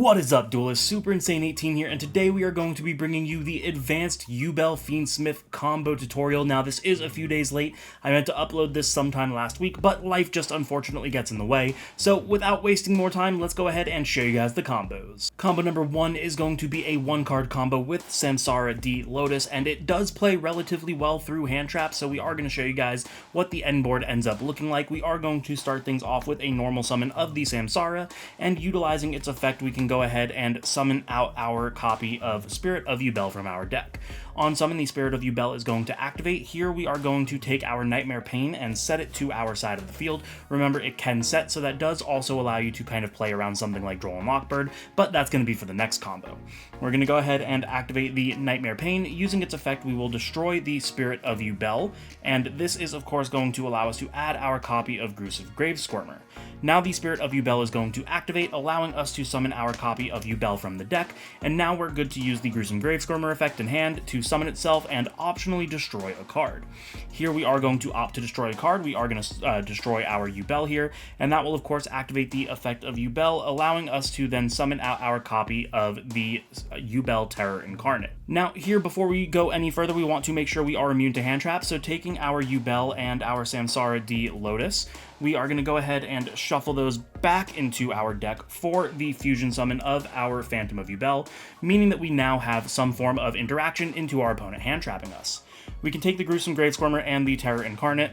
What is up, Duelist? Super Insane 18 here, and today we are going to be bringing you the advanced Yubel Fiendsmith combo tutorial. Now, this is a few days late. I meant to upload this sometime last week, but life just unfortunately gets in the way. So, without wasting more time, let's go ahead and show you guys the combos. Combo number 1 is going to be a 1-card combo with Samsara D Lotus, and it does play relatively well through hand traps, so we are going to show you guys what the end board ends up looking like. We are going to start things off with a normal summon of the Samsara, and utilizing its effect, we can go ahead and summon out our copy of Spirit of Yubel from our deck. On summon, the Spirit of Yubel is going to activate. Here we are going to take our Nightmare Pain and set it to our side of the field. Remember, it can set, so that does also allow you to kind of play around something like Dueling Guard, but that's going to be for the next combo. We're going to go ahead and activate the Nightmare Pain. Using its effect, we will destroy the Spirit of Yubel, and this is of course going to allow us to add our copy of Gruesome Gravesquirmer. Now the Spirit of Yubel is going to activate, allowing us to summon our copy of Yubel from the deck, and now we're good to use the Gruesome Gravesquirmer effect in hand to summon itself and optionally destroy a card. Here we are going to opt to destroy a card. We are going to destroy our Yubel here, and that will of course activate the effect of Yubel, allowing us to then summon out our copy of the Yubel Terror Incarnate. Now here, before we go any further, we want to make sure we are immune to hand traps, so taking our Yubel and our Samsara D Lotus, we are going to go ahead and shuffle those back into our deck for the fusion summon of our Phantom of Yubel, meaning that we now have some form of interaction into our opponent hand trapping us. We can take the Gruesome Gravesquirmer and the Terror Incarnate.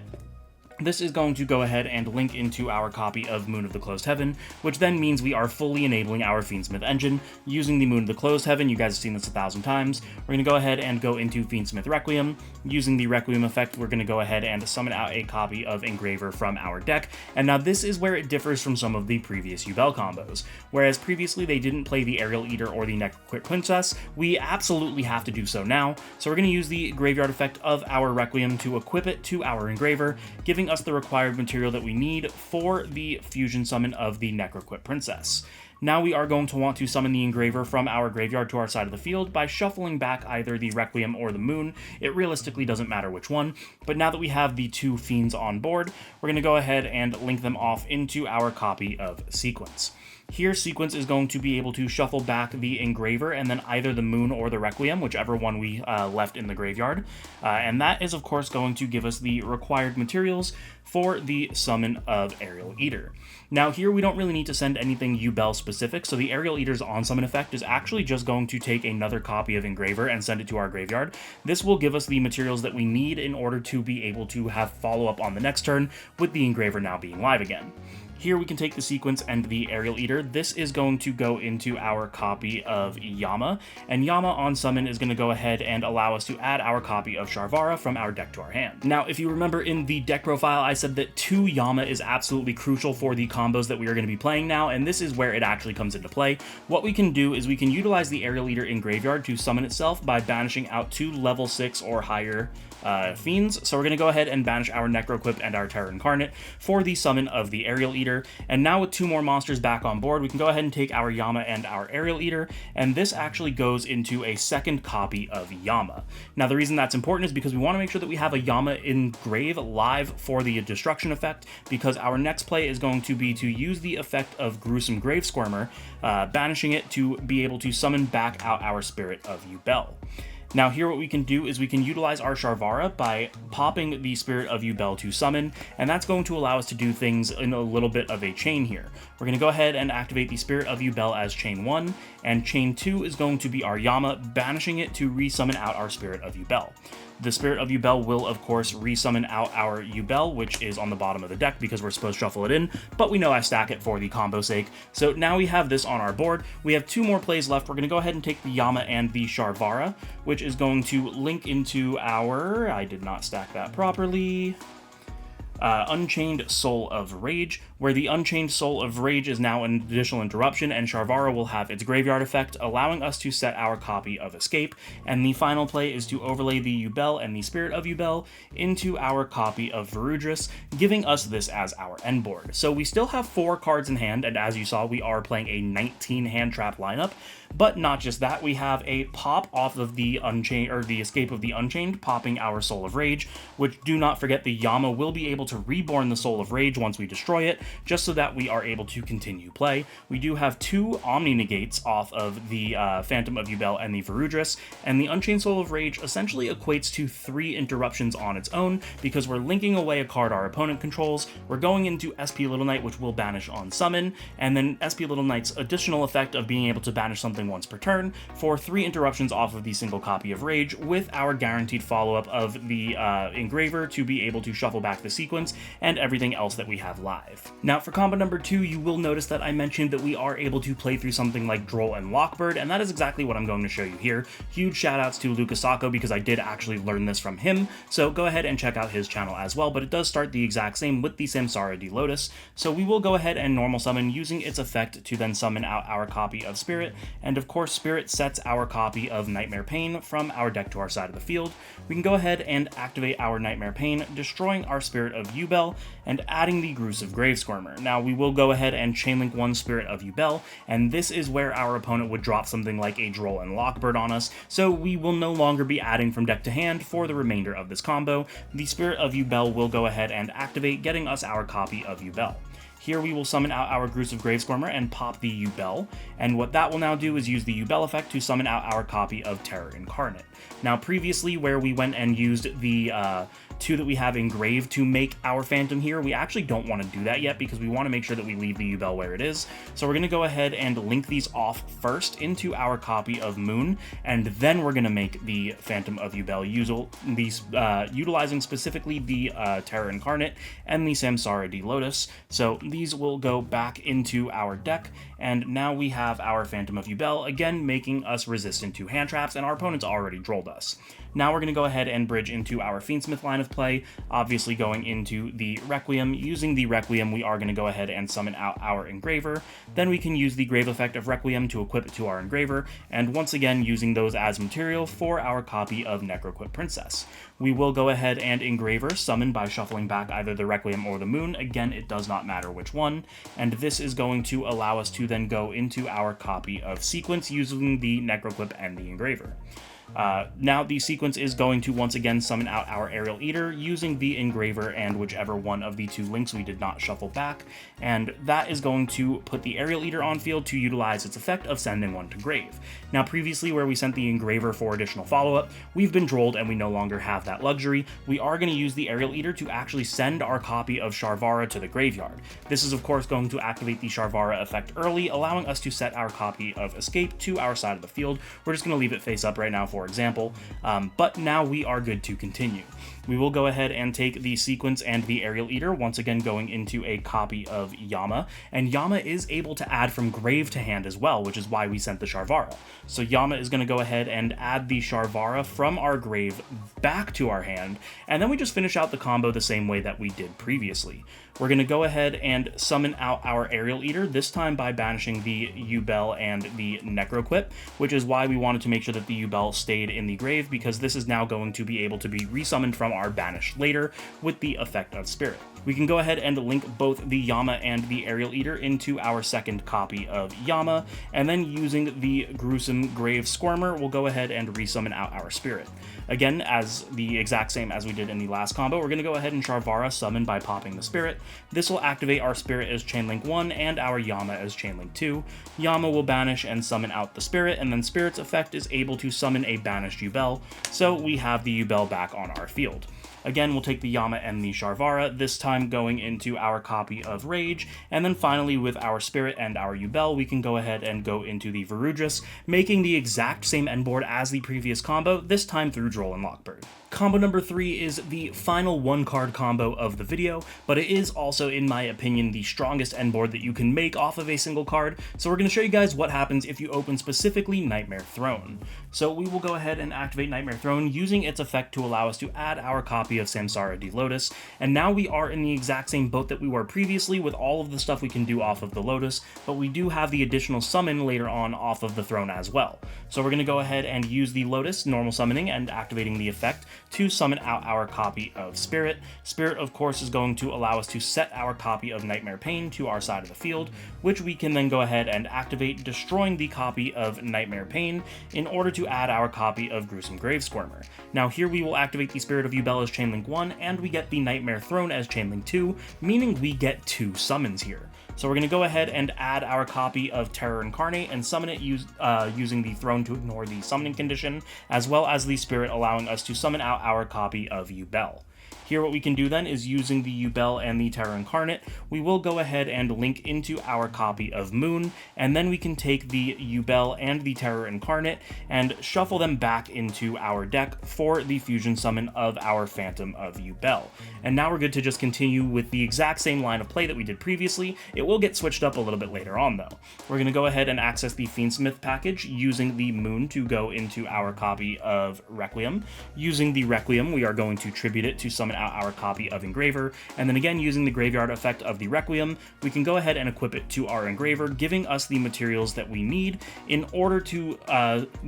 This is going to go ahead and link into our copy of Moon of the Closed Heaven, which then means we are fully enabling our Fiendsmith engine. Using the Moon of the Closed Heaven, you guys have seen this 1,000 times. We're going to go ahead and go into Fiendsmith Requiem. Using the Requiem effect, we're going to go ahead and summon out a copy of Engraver from our deck. And now this is where it differs from some of the previous Yubel combos. Whereas previously they didn't play the Aerial Eater or the Necroquip Princess, we absolutely have to do so now. So we're going to use the Graveyard effect of our Requiem to equip it to our Engraver, giving us the required material that we need for the fusion summon of the Necroquip Princess. Now we are going to want to summon the Engraver from our graveyard to our side of the field by shuffling back either the Requiem or the Moon. It realistically doesn't matter which one, but now that we have the two fiends on board, we're going to go ahead and link them off into our copy of Sequence. Here, Sequence is going to be able to shuffle back the Engraver and then either the Moon or the Requiem, whichever one we left in the graveyard. And that is, of course, going to give us the required materials for the summon of Aerial Eater. Now, here we don't really need to send anything Yubel specific, so the Aerial Eater's on-summon effect is actually just going to take another copy of Engraver and send it to our graveyard. This will give us the materials that we need in order to be able to have follow-up on the next turn, with the Engraver now being live again. Here we can take the Sequence and the Aerial Eater. This is going to go into our copy of Yama, and Yama on summon is going to go ahead and allow us to add our copy of Sharvara from our deck to our hand. Now, if you remember in the deck profile, I said that 2 Yama is absolutely crucial for the combos that we are going to be playing now, and this is where it actually comes into play. What we can do is we can utilize the Aerial Eater in graveyard to summon itself by banishing out 2 level 6 or higher fiends. So we're going to go ahead and banish our Necroquip and our Terror Incarnate for the summon of the Aerial Eater. And now with 2 more monsters back on board, we can go ahead and take our Yama and our Aerial Eater, and this actually goes into a second copy of Yama. Now the reason that's important is because we want to make sure that we have a Yama in grave live for the destruction effect, because our next play is going to be to use the effect of Gruesome Gravesquirmer, banishing it to be able to summon back out our Spirit of Yubel. Now here what we can do is we can utilize our Sharvara by popping the Spirit of Yubel to summon, and that's going to allow us to do things in a little bit of a chain here. We're going to go ahead and activate the Spirit of Yubel as chain 1, and chain 2 is going to be our Yama, banishing it to resummon out our Spirit of Yubel. The Spirit of Yubel will, of course, resummon out our Yubel, which is on the bottom of the deck because we're supposed to shuffle it in, but we know I stack it for the combo sake. So now we have this on our board. We have 2 more plays left. We're going to go ahead and take the Yama and the Sharvara, which is going to link into our... I did not stack that properly. Unchained Soul of Rage, where the Unchained Soul of Rage is now an additional interruption, and Sharvara will have its graveyard effect, allowing us to set our copy of Escape, and the final play is to overlay the Yubel and the Spirit of Yubel into our copy of Virudris, giving us this as our end board. So we still have 4 cards in hand, and as you saw, we are playing a 19 hand trap lineup, but not just that, we have a pop off of the Unchained, or the Escape of the Unchained, popping our Soul of Rage, which do not forget the Yama will be able to reborn the Soul of Rage once we destroy it, just so that we are able to continue play. We do have 2 Omni Negates off of the Phantom of Yubel and the Friedrich, and the Unchained Soul of Rage essentially equates to 3 interruptions on its own, because we're linking away a card our opponent controls, we're going into SP Little Knight, which will banish on summon, and then SP Little Knight's additional effect of being able to banish something once per turn for 3 interruptions off of the single copy of Rage, with our guaranteed follow-up of the Engraver to be able to shuffle back the sequence and everything else that we have live. Now for combo number 2, you will notice that I mentioned that we are able to play through something like Droll and Lockbird, and that is exactly what I'm going to show you here. Huge shout outs to Lucas Sacco, because I did actually learn this from him, so go ahead and check out his channel as well, but it does start the exact same with the Samsara D Lotus. So we will go ahead and normal summon using its effect to then summon out our copy of Spirit, and of course Spirit sets our copy of Nightmare Pain from our deck to our side of the field. We can go ahead and activate our Nightmare Pain, destroying our Spirit of Yubel, and adding the Gruesome Gravesquirmer. Now we will go ahead and chainlink 1 Spirit of Yubel, and this is where our opponent would drop something like a Droll and Lockbird on us, so we will no longer be adding from deck to hand for the remainder of this combo. The Spirit of Yubel will go ahead and activate, getting us our copy of Yubel. Here we will summon out our Gruesome Gravesquirmer and pop the Yubel, and what that will now do is use the Yubel effect to summon out our copy of Terror Incarnate. Now previously, where we went and used the 2 that we have engraved to make our Phantom here, we actually don't want to do that yet, because we want to make sure that we leave the Yubel where it is. So we're going to go ahead and link these off first into our copy of Moon, and then we're going to make the Phantom of Yubel, utilizing specifically the Terror Incarnate and the Samsara D Lotus. So these will go back into our deck, and now we have our Phantom of Yubel, again making us resistant to hand traps, and our opponent's already drolled us. Now we're going to go ahead and bridge into our Fiendsmith line of play, obviously going into the Requiem. Using the Requiem, we are going to go ahead and summon out our Engraver. Then we can use the Grave effect of Requiem to equip it to our Engraver, and once again using those as material for our copy of Necroquip Princess. We will go ahead and Engraver summon by shuffling back either the Requiem or the Moon. Again, it does not matter which one, and this is going to allow us to then go into our copy of Sequence using the Necroquip and the Engraver. Now the sequence is going to once again summon out our Aerial Eater using the Engraver and whichever one of the 2 links we did not shuffle back, and that is going to put the Aerial Eater on field to utilize its effect of sending 1 to grave. Now previously, where we sent the Engraver for additional follow-up, we've been drolled and we no longer have that luxury. We are going to use the Aerial Eater to actually send our copy of Sharvara to the graveyard. This is of course going to activate the Sharvara effect early, allowing us to set our copy of Escape to our side of the field. We're just going to leave it face up right now, for example, but now we are good to continue. We will go ahead and take the Sequence and the Aerial Eater, once again going into a copy of Yama, and Yama is able to add from grave to hand as well, which is why we sent the Sharvara. So Yama is going to go ahead and add the Sharvara from our grave back to our hand, and then we just finish out the combo the same way that we did previously. We're going to go ahead and summon out our Aerial Eater, this time by banishing the Yubel and the Necroquip, which is why we wanted to make sure that the Yubel stayed in the grave, because this is now going to be able to be resummoned from our banished later with the effect of Spirit. We can go ahead and link both the Yama and the Aerial Eater into our second copy of Yama, and then using the Gruesome Gravesquirmer, we'll go ahead and resummon out our Spirit. Again, as the exact same as we did in the last combo, we're going to go ahead and Sharvara summon by popping the Spirit. This will activate our Spirit as Chainlink 1 and our Yama as Chainlink 2. Yama will banish and summon out the Spirit, and then Spirit's effect is able to summon a banished Yubel, so we have the Yubel back on our field. Again, we'll take the Yama and the Sharvara, this time going into our copy of Rage, and then finally with our Spirit and our Yubel, we can go ahead and go into the Varudris, making the exact same end board as the previous combo, this time through Droll and Lockbird. Combo number 3 is the final 1-card combo of the video, but it is also, in my opinion, the strongest end board that you can make off of a single card, so we're going to show you guys what happens if you open specifically Nightmare Throne. So we will go ahead and activate Nightmare Throne using its effect to allow us to add our copy of Samsara D Lotus, and now we are in the exact same boat that we were previously with all of the stuff we can do off of the Lotus, but we do have the additional summon later on off of the Throne as well. So we're going to go ahead and use the Lotus, normal summoning and activating the effect, to summon out our copy of Spirit. Spirit, of course, is going to allow us to set our copy of Nightmare Pain to our side of the field, which we can then go ahead and activate, destroying the copy of Nightmare Pain in order to add our copy of Gruesome Gravesquirmer. Now here we will activate the Spirit of Yubel as Chainlink 1, and we get the Nightmare Throne as Chainlink 2, meaning we get 2 summons here. So we're going to go ahead and add our copy of Terror Incarnate and summon it using the Throne to ignore the summoning condition, as well as the Spirit allowing us to summon out our copy of Yubel. Here what we can do then is, using the Yubel and the Terror Incarnate, we will go ahead and link into our copy of Moon, and then we can take the Yubel and the Terror Incarnate and shuffle them back into our deck for the fusion summon of our Phantom of Yubel. And now we're good to just continue with the exact same line of play that we did previously. It will get switched up a little bit later on though. We're going to go ahead and access the Fiendsmith package using the Moon to go into our copy of Requiem. Using the Requiem, we are going to tribute it to summon out our copy of Engraver, and then again using the graveyard effect of the Requiem, we can go ahead and equip it to our Engraver, giving us the materials that we need in order to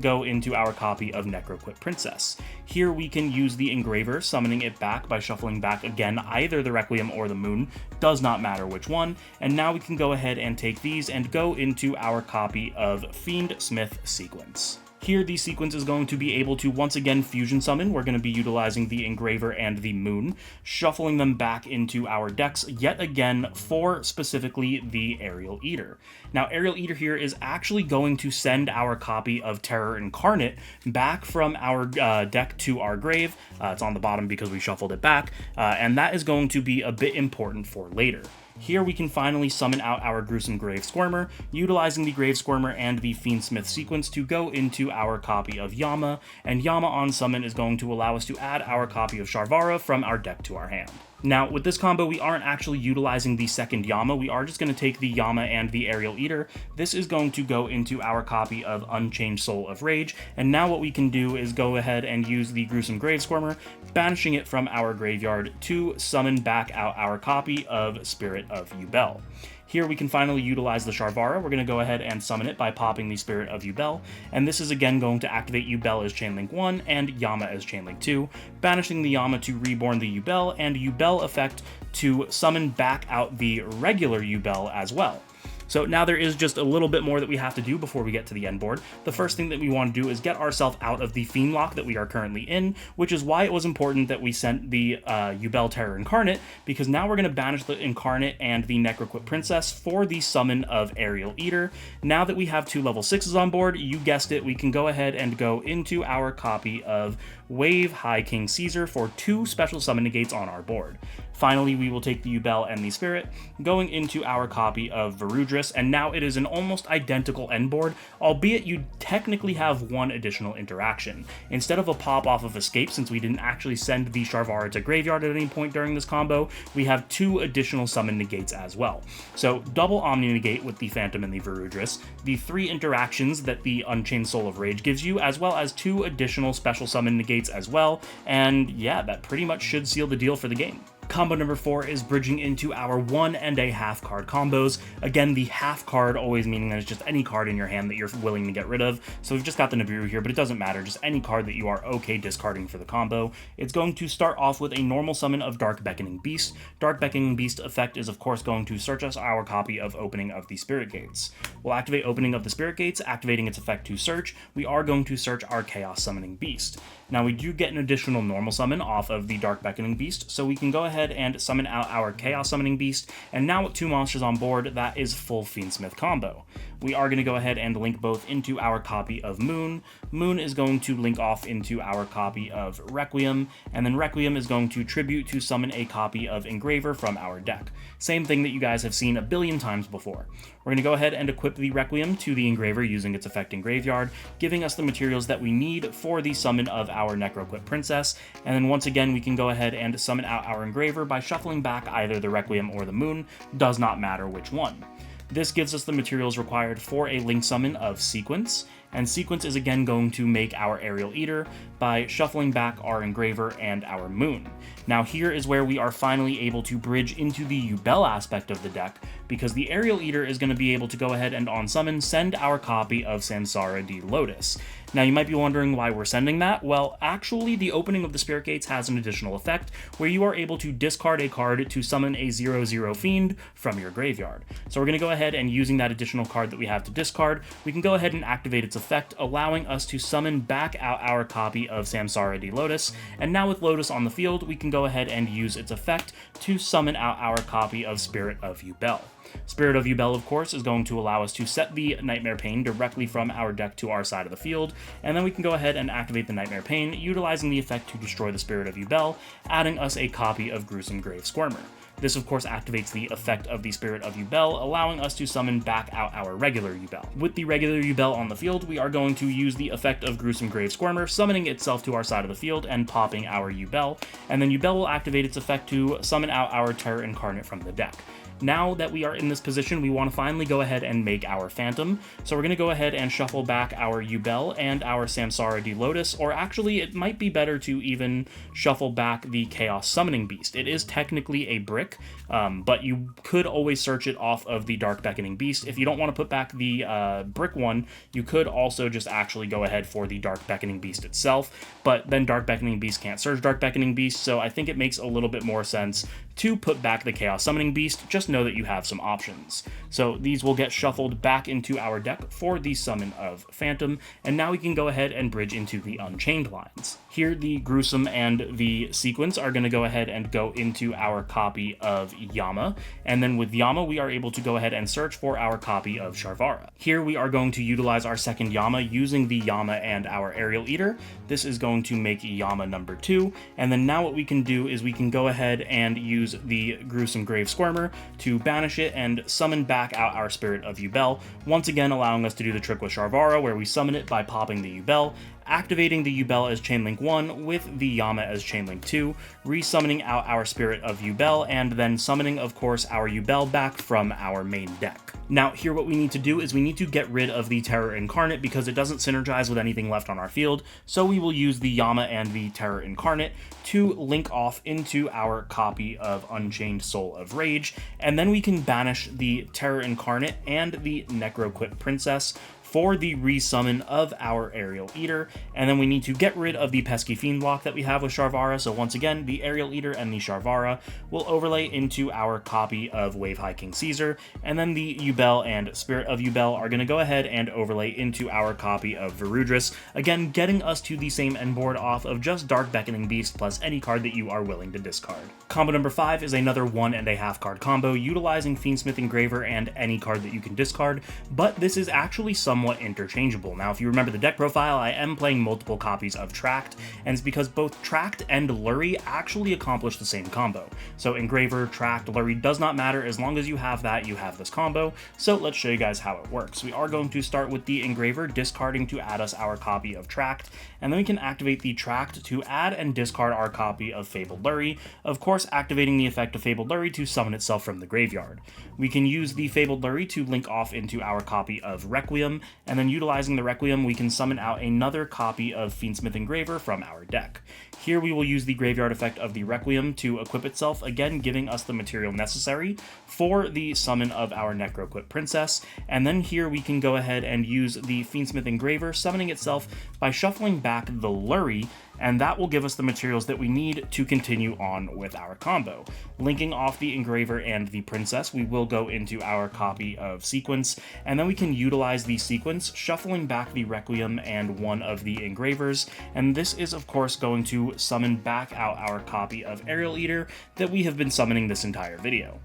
go into our copy of Necroquip Princess. Here we can use the Engraver, summoning it back by shuffling back again either the Requiem or the Moon, does not matter which one, and now we can go ahead and take these and go into our copy of Fiendsmith Sequence. Here, the sequence is going to be able to once again fusion summon. We're going to be utilizing the Engraver and the Moon, shuffling them back into our decks yet again for specifically the Aerial Eater. Now, Aerial Eater here is actually going to send our copy of Terror Incarnate back from our deck to our grave. It's on the bottom because we shuffled it back, and that is going to be a bit important for later. Here we can finally summon out our Gruesome Gravesquirmer, utilizing the Gravesquirmer and the Fiendsmith sequence to go into our copy of Yama, and Yama on summon is going to allow us to add our copy of Sharvara from our deck to our hand. Now, with this combo, we aren't actually utilizing the second Yama, we are just going to take the Yama and the Aerial Eater. This is going to go into our copy of Unchained Soul of Rage, and now what we can do is go ahead and use the Gruesome Gravesquirmer, banishing it from our graveyard to summon back out our copy of Spirit of Yubel. Here we can finally utilize the Sharvara. We're going to go ahead and summon it by popping the Spirit of Yubel, and this is again going to activate Yubel as Chainlink 1 and Yama as Chainlink 2, banishing the Yama to reborn the Yubel, and Yubel effect to summon back out the regular Yubel as well. So now there is just a little bit more that we have to do before we get to the end board. The first thing that we want to do is get ourselves out of the Fiend Lock that we are currently in, which is why it was important that we sent the Yubel Terror Incarnate, because now we're going to banish the Incarnate and the Necroquip Princess for the summon of Aerial Eater. Now that we have 2 level 6s on board, you guessed it, we can go ahead and go into our copy of Wave High King Caesar for 2 special summon negates on our board. Finally, we will take the Yubel and the Spirit, going into our copy of Virudris, and now it is an almost identical end board, albeit you technically have 1 additional interaction. Instead of a pop off of Escape, since we didn't actually send the Sharvara to graveyard at any point during this combo, we have 2 additional summon negates as well. So double Omni Negate with the Phantom and the Virudris, the 3 interactions that the Unchained Soul of Rage gives you, as well as 2 additional special summon negates as well, and yeah, that pretty much should seal the deal for the game. Combo number 4 is bridging into our 1.5 card combos. Again, the half card always meaning that it's just any card in your hand that you're willing to get rid of. So we've just got the Nibiru here, but it doesn't matter. Just any card that you are okay discarding for the combo. It's going to start off with a normal summon of Dark Beckoning Beast. Dark Beckoning Beast effect is of course going to search us our copy of Opening of the Spirit Gates. We'll activate Opening of the Spirit Gates, activating its effect to search. We are going to search our Chaos Summoning Beast. Now we do get an additional normal summon off of the Dark Beckoning Beast, so we can go ahead and summon out our Chaos Summoning Beast, and now with 2 monsters on board, that is full Fiendsmith combo. We are going to go ahead and link both into our copy of Moon. Moon is going to link off into our copy of Requiem, and then Requiem is going to tribute to summon a copy of Engraver from our deck. Same thing that you guys have seen a billion times before. We're going to go ahead and equip the Requiem to the Engraver using its effect in Graveyard, giving us the materials that we need for the summon of our Necroquip Princess, and then once again we can go ahead and summon out our Engraver by shuffling back either the Requiem or the Moon, does not matter which one. This gives us the materials required for a link summon of Sequence, and Sequence is again going to make our Aerial Eater by shuffling back our Engraver and our Moon. Now here is where we are finally able to bridge into the Yubel aspect of the deck, because the Aerial Eater is going to be able to go ahead and on summon send our copy of Samsara Duelist. Now you might be wondering why we're sending that. Well, actually the opening of the Spirit Gates has an additional effect where you are able to discard a card to summon a 0/0 fiend from your graveyard. So we're going to go ahead and using that additional card that we have to discard, we can go ahead and activate its effect, allowing us to summon back out our copy of Samsara Duelist. And now with Lotus on the field, we can go ahead and use its effect to summon out our copy of Spirit of Yubel. Spirit of Yubel, of course, is going to allow us to set the Nightmare Pain directly from our deck to our side of the field, and then we can go ahead and activate the Nightmare Pain, utilizing the effect to destroy the Spirit of Yubel, adding us a copy of Gruesome Grave Squirmer. This, of course, activates the effect of the Spirit of Yubel, allowing us to summon back out our regular Yubel. With the regular Yubel on the field, we are going to use the effect of Gruesome Grave Squirmer, summoning itself to our side of the field and popping our Yubel, and then Yubel will activate its effect to summon out our Terror Incarnate from the deck. Now that we are in this position, we want to finally go ahead and make our Phantom. So we're going to go ahead and shuffle back our Yubel and our Samsara Duelist, or actually it might be better to even shuffle back the Chaos Summoning Beast. It is technically a brick, but you could always search it off of the Dark Beckoning Beast. If you don't want to put back the brick one, you could also just actually go ahead for the Dark Beckoning Beast itself, but then Dark Beckoning Beast can't search Dark Beckoning Beast, so I think it makes a little bit more sense to put back the Chaos Summoning Beast. Just know that you have some options. So these will get shuffled back into our deck for the summon of Phantom, and now we can go ahead and bridge into the Unchained lines. Here, the Gruesome and the Sequence are going to go ahead and go into our copy of Yama, and then with Yama, we are able to go ahead and search for our copy of Sharvara. Here, we are going to utilize our second Yama using the Yama and our Aerial Eater. This is going to make Yama number 2, and then now what we can do is we can go ahead and use the Gruesome Grave Squirmer to banish it and summon back out our Spirit of Yubel, once again allowing us to do the trick with Sharvara where we summon it by popping the Yubel, activating the Yubel as Chainlink 1 with the Yama as Chainlink 2, resummoning out our Spirit of Yubel, and then summoning, of course, our Yubel back from our main deck. Now, here what we need to do is we need to get rid of the Terror Incarnate because it doesn't synergize with anything left on our field, so we will use the Yama and the Terror Incarnate to link off into our copy of Unchained Soul of Rage, and then we can banish the Terror Incarnate and the Necroquip Princess for the resummon of our Aerial Eater, and then we need to get rid of the pesky Fiend block that we have with Sharvara, so once again, the Aerial Eater and the Sharvara will overlay into our copy of Wave High King Caesar, and then the Yubel and Spirit of Yubel are going to go ahead and overlay into our copy of Virudris, again getting us to the same end board off of just Dark Beckoning Beast plus any card that you are willing to discard. Combo number 5 is another 1.5 card combo, utilizing Fiendsmith Engraver and any card that you can discard, but this is actually somewhat interchangeable. Now, if you remember the deck profile, I am playing multiple copies of Tract, and it's because both Tract and Lurry actually accomplish the same combo. So Engraver, Tract, Lurry does not matter. As long as you have that, you have this combo. So let's show you guys how it works. We are going to start with the Engraver, discarding to add us our copy of Tract, and then we can activate the Tract to add and discard our copy of Fabled Lurry, of course activating the effect of Fabled Lurry to summon itself from the graveyard. We can use the Fabled Lurry to link off into our copy of Requiem, and then utilizing the Requiem, we can summon out another copy of Fiendsmith Engraver from our deck. Here we will use the graveyard effect of the Requiem to equip itself, again giving us the material necessary for the summon of our Necroquip Princess, and then here we can go ahead and use the Fiendsmith Engraver summoning itself by shuffling back the Lurry, and that will give us the materials that we need to continue on with our combo. Linking off the Engraver and the Princess, we will go into our copy of Sequence, and then we can utilize the Sequence, shuffling back the Requiem and one of the Engravers, and this is of course going to summon back out our copy of Aerial Eater that we have been summoning this entire video.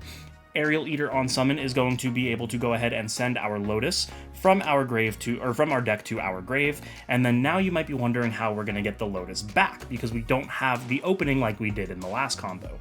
Aerial Eater on summon is going to be able to go ahead and send our Lotus from our grave to, or from our deck to our grave, and then now you might be wondering how we're going to get the Lotus back, because we don't have the opening like we did in the last combo.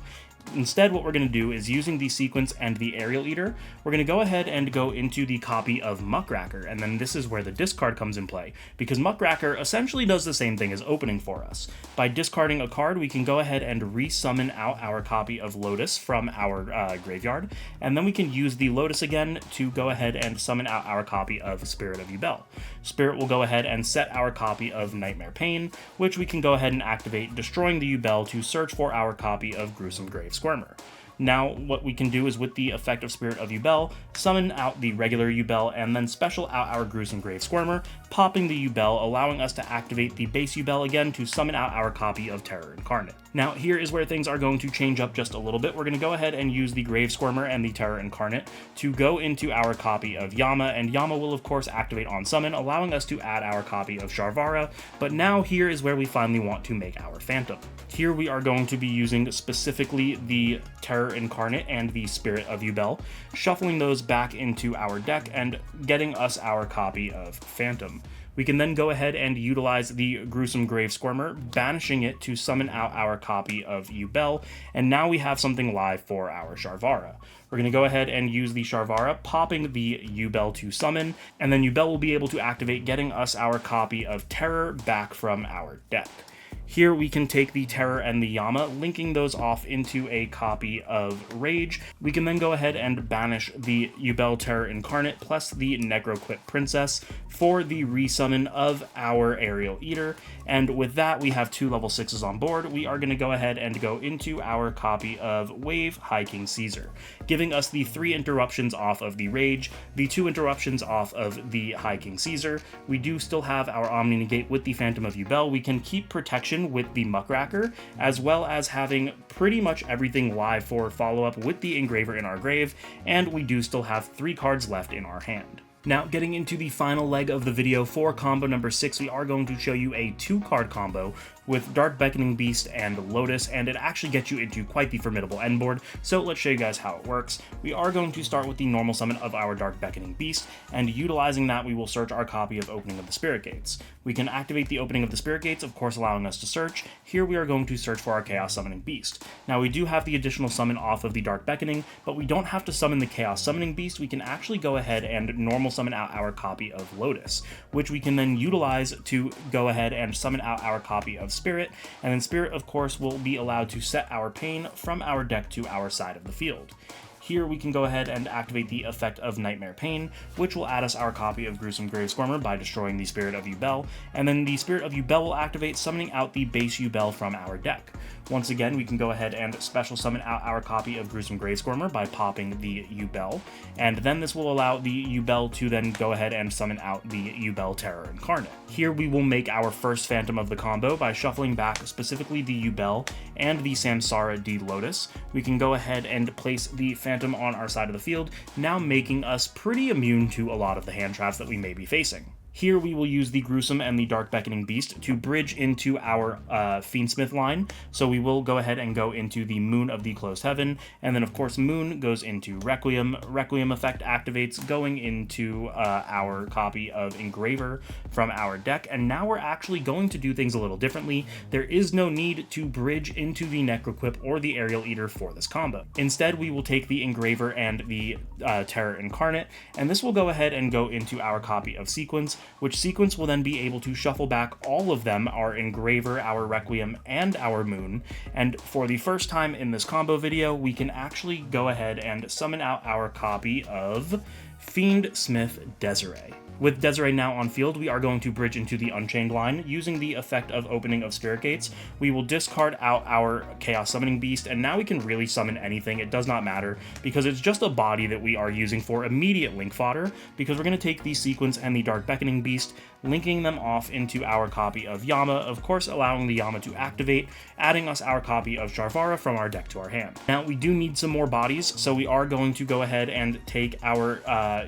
Instead, what we're going to do is, using the Sequence and the Aerial Eater, we're going to go ahead and go into the copy of Muckracker, and then this is where the discard comes in play, because Muckracker essentially does the same thing as opening for us. By discarding a card, we can go ahead and resummon out our copy of Lotus from our graveyard, and then we can use the Lotus again to go ahead and summon out our copy of Spirit of Yubel. Spirit will go ahead and set our copy of Nightmare Pain, which we can go ahead and activate, destroying the Yubel to search for our copy of Gruesome Grave Squirmer. Now what we can do is, with the effect of Spirit of Yubel, summon out the regular Yubel and then special out our Gruesome Grave Squirmer, popping the Yubel, allowing us to activate the base Yubel again to summon out our copy of Terror Incarnate. Now here is where things are going to change up just a little bit. We're going to go ahead and use the Grave Squirmer and the Terror Incarnate to go into our copy of Yama, and Yama will of course activate on summon, allowing us to add our copy of Sharvara. But now here is where we finally want to make our Phantom. Here we are going to be using specifically the Terror Incarnate and the Spirit of Yubel, shuffling those back into our deck and getting us our copy of Phantom. We can then go ahead and utilize the Gruesome Grave Squirmer, banishing it to summon out our copy of Yubel, and now we have something live for our Sharvara. We're going to go ahead and use the Sharvara, popping the Yubel to summon, and then Yubel will be able to activate, getting us our copy of Terror back from our deck. Here we can take the Terror and the Yama, linking those off into a copy of Rage. We can then go ahead and banish the Yubel Terror Incarnate plus the Necroquip Princess for the resummon of our Aerial Eater. And with that, we have 2 level 6s on board. We are going to go ahead and go into our copy of Wave High King Caesar, giving us the 3 interruptions off of the Rage, the 2 interruptions off of the High King Caesar. We do still have our Omni Negate with the Phantom of Yubel. We can keep protection with the Muckracker, as well as having pretty much everything live for follow-up with the Engraver in our grave, and we do still have 3 cards left in our hand. Now, getting into the final leg of the video for combo number 6, we are going to show you a 2-card combo with Dark Beckoning Beast and Lotus, and it actually gets you into quite the formidable end board, so let's show you guys how it works. We are going to start with the normal summon of our Dark Beckoning Beast, and utilizing that, we will search our copy of Opening of the Spirit Gates. We can activate the Opening of the Spirit Gates, of course allowing us to search. Here we are going to search for our Chaos Summoning Beast. Now, we do have the additional summon off of the Dark Beckoning, but we don't have to summon the Chaos Summoning Beast. We can actually go ahead and normal summon out our copy of Lotus, which we can then utilize to go ahead and summon out our copy of Spirit, and then Spirit, of course, will be allowed to set our Pain from our deck to our side of the field. Here we can go ahead and activate the effect of Nightmare Pain, which will add us our copy of Gruesome Grave Squirmer by destroying the Spirit of Yubel, and then the Spirit of Yubel will activate, summoning out the base Yubel from our deck. Once again, we can go ahead and special summon out our copy of Gruesome Grave Squirmer by popping the Yubel, and then this will allow the Yubel to then go ahead and summon out the Yubel Terror Incarnate. Here we will make our first Phantom of the combo by shuffling back specifically the Yubel and the Samsara D Lotus. We can go ahead and place the Phantom on our side of the field, now making us pretty immune to a lot of the hand traps that we may be facing. Here we will use the Gruesome and the Dark Beckoning Beast to bridge into our Fiendsmith line, so we will go ahead and go into the Moon of the Closed Heaven, and then of course Moon goes into Requiem. Requiem effect activates, going into our copy of Engraver from our deck, and now we're actually going to do things a little differently. There is no need to bridge into the Necroquip or the Aerial Eater for this combo. Instead, we will take the Engraver and the Terror Incarnate, and this will go ahead and go into our copy of Sequence, which Sequence will then be able to shuffle back all of them, our Engraver, our Requiem, and our Moon. And for the first time in this combo video, we can actually go ahead and summon out our copy of Fiendsmith Desiree. With Desiree now on field, we are going to bridge into the Unchained line. Using the effect of Opening of Spirit Gates, we will discard out our Chaos Summoning Beast, and now we can really summon anything. It does not matter, because it's just a body that we are using for immediate link fodder, because we're going to take the Sequence and the Dark Beckoning Beast, linking them off into our copy of Yama, of course allowing the Yama to activate, adding us our copy of Sharvara from our deck to our hand. Now, we do need some more bodies, so we are going to go ahead and take our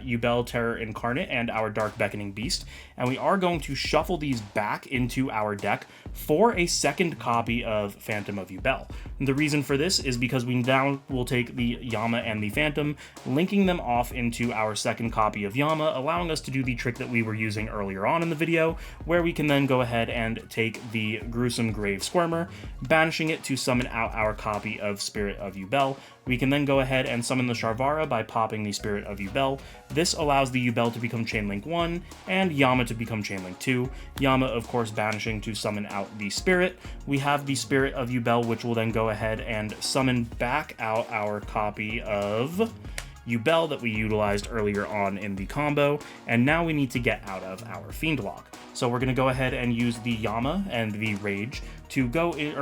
Yubel Terror Incarnate and our Dark Beckoning Beast, and we are going to shuffle these back into our deck for a second copy of Phantom of Yubel. And the reason for this is because we now will take the Yama and the Phantom, linking them off into our second copy of Yama, allowing us to do the trick that we were using earlier on in the video, where we can then go ahead and take the Gruesome Grave Squirmer, banishing it to summon out our copy of Spirit of Yubel. We can then go ahead and summon the Sharvara by popping the Spirit of Yubel. This allows the Yubel to become Chainlink 1, and Yama to become Chainlink 2. Yama, of course, banishing to summon out the Spirit. We have the Spirit of Yubel, which will then go ahead and summon back out our copy of Yubel that we utilized earlier on in the combo, and now we need to get out of our Fiend Lock. So we're going to go ahead and use the Yama and the Rage to go in,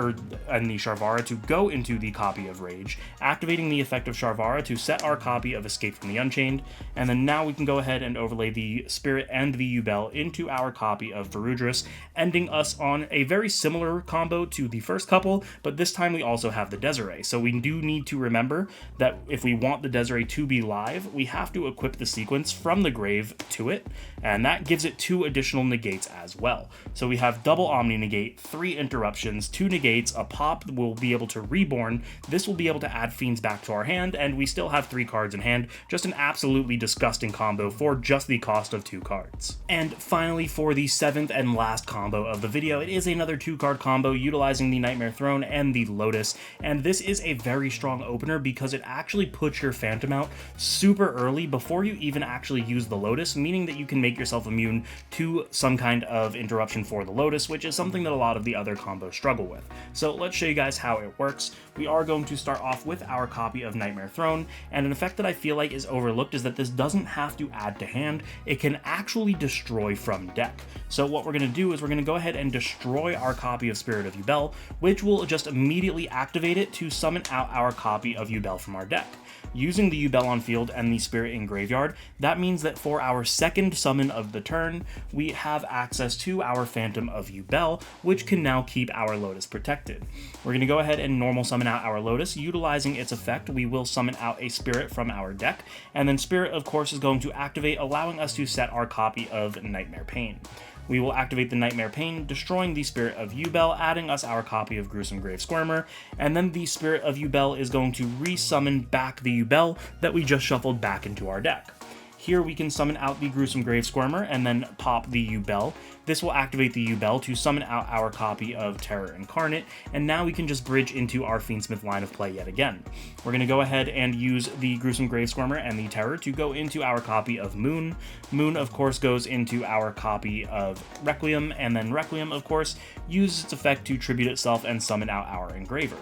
and the Sharvara to go into the copy of Rage, activating the effect of Sharvara to set our copy of Escape from the Unchained, and then now we can go ahead and overlay the Spirit and the Yubel into our copy of Friedrich, ending us on a very similar combo to the first couple, but this time we also have the Desiree. So we do need to remember that if we want the Desiree to be live, we have to equip the sequence from the grave to it, and that gives it 2 additional negates as well. So we have double Omni Negate, 3 interruptions, 2 negates, a pop will be able to reborn, this will be able to add fiends back to our hand, and we still have 3 cards in hand, just an absolutely disgusting combo for just the cost of 2 cards. And finally, for the 7th and last combo of the video, it is another 2-card combo utilizing the Nightmare Throne and the Lotus, and this is a very strong opener because it actually puts your Phantom out super early before you even actually use the Lotus, meaning that you can make yourself immune to some kind of interruption for the Lotus, which is something that a lot of the other combos struggle with. So let's show you guys how it works. We are going to start off with our copy of Nightmare Throne, and an effect that I feel like is overlooked is that this doesn't have to add to hand, it can actually destroy from deck. So what we're going to do is we're going to go ahead and destroy our copy of Spirit of Yubel, which will just immediately activate it to summon out our copy of Yubel from our deck. Using the Yubel on field and the Spirit in graveyard, that means that for our second summon of the turn, we have access to our Phantom of Yubel, which can now keep our Lotus protected. We're going to go ahead and normal summon out our Lotus. Utilizing its effect, we will summon out a Spirit from our deck, and then Spirit, of course, is going to activate, allowing us to set our copy of Nightmare Pain. We will activate the Nightmare Pain, destroying the Spirit of Yubel, adding us our copy of Gruesome Grave Squirmer, and then the Spirit of Yubel is going to resummon back the Yubel that we just shuffled back into our deck. Here we can summon out the Gruesome Grave Squirmer and then pop the Yubel. This will activate the Yubel to summon out our copy of Terror Incarnate, and now we can just bridge into our Fiendsmith line of play yet again. We're going to go ahead and use the Gruesome Grave Squirmer and the Terror to go into our copy of Moon. Moon, of course, goes into our copy of Requiem, and then Requiem, of course, uses its effect to tribute itself and summon out our Engraver.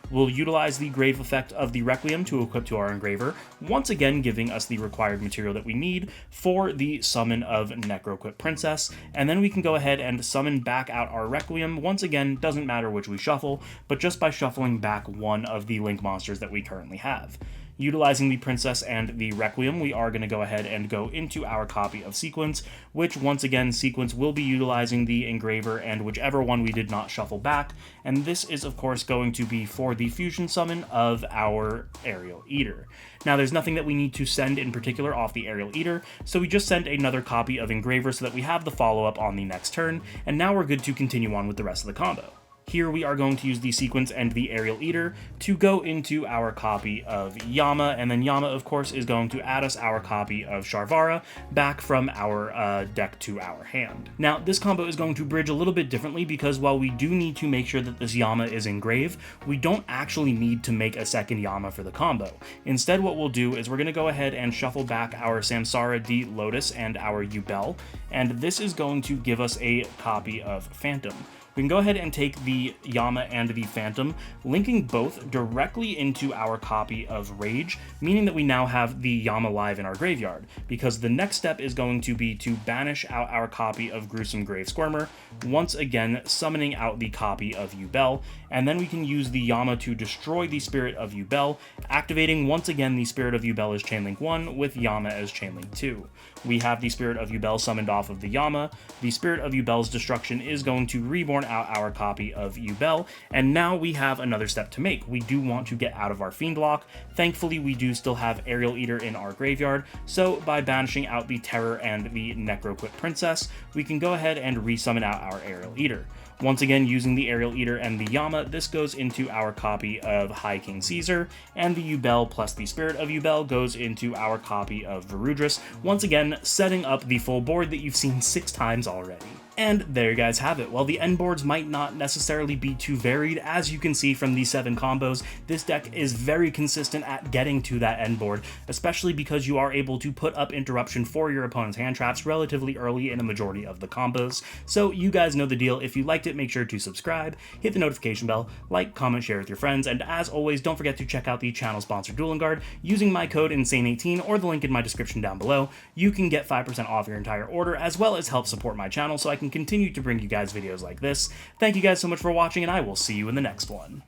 We'll utilize the Grave effect of the Requiem to equip to our Engraver, once again giving us the required material that we need for the summon of Necroquip Princess, and then we can go ahead and summon back out our Requiem. Once again, doesn't matter which we shuffle, but just by shuffling back one of the Link monsters that we currently have. Utilizing the Princess and the Requiem, we are going to go ahead and go into our copy of Sequence, which once again, Sequence will be utilizing the Engraver and whichever one we did not shuffle back, and this is of course going to be for the fusion summon of our Aerial Eater. Now there's nothing that we need to send in particular off the Aerial Eater, so we just send another copy of Engraver so that we have the follow-up on the next turn, and now we're good to continue on with the rest of the combo. Here we are going to use the Sequence and the Aerial Eater to go into our copy of Yama, and then Yama, of course, is going to add us our copy of Sharvara back from our deck to our hand. Now, this combo is going to bridge a little bit differently because while we do need to make sure that this Yama is in grave, we don't actually need to make a second Yama for the combo. Instead, what we'll do is we're going to go ahead and shuffle back our Samsara D Lotus and our Yubel, and this is going to give us a copy of Phantom. We can go ahead and take the Yama and the Phantom, linking both directly into our copy of Rage, meaning that we now have the Yama live in our graveyard, because the next step is going to be to banish out our copy of Gruesome Grave Squirmer, once again summoning out the copy of Yubel, and then we can use the Yama to destroy the Spirit of Yubel, activating once again the Spirit of Yubel as Chainlink 1 with Yama as Chainlink 2. We have the Spirit of Yubel summoned off of the Yama. The Spirit of Yubel's destruction is going to reborn out our copy of Yubel, and now we have another step to make. We do want to get out of our Fiend lock. Thankfully, we do still have Aerial Eater in our graveyard, so by banishing out the Terror and the Necroquip Princess, we can go ahead and resummon out our Aerial Eater. Once again, using the Aerial Eater and the Yama, this goes into our copy of High King Caesar, and the Yubel plus the Spirit of Yubel goes into our copy of Friedrich, once again setting up the full board that you've seen 6 times already. And there you guys have it. While the end boards might not necessarily be too varied, as you can see from these 7 combos, this deck is very consistent at getting to that end board, especially because you are able to put up interruption for your opponent's hand traps relatively early in a majority of the combos. So you guys know the deal. If you liked it, make sure to subscribe, hit the notification bell, like, comment, share with your friends, and as always, don't forget to check out the channel sponsor Dueling Guard. Using my code INSANE18 or the link in my description down below, you can get 5% off your entire order, as well as help support my channel so I can can continue to bring you guys videos like this. Thank you guys so much for watching, and I will see you in the next one.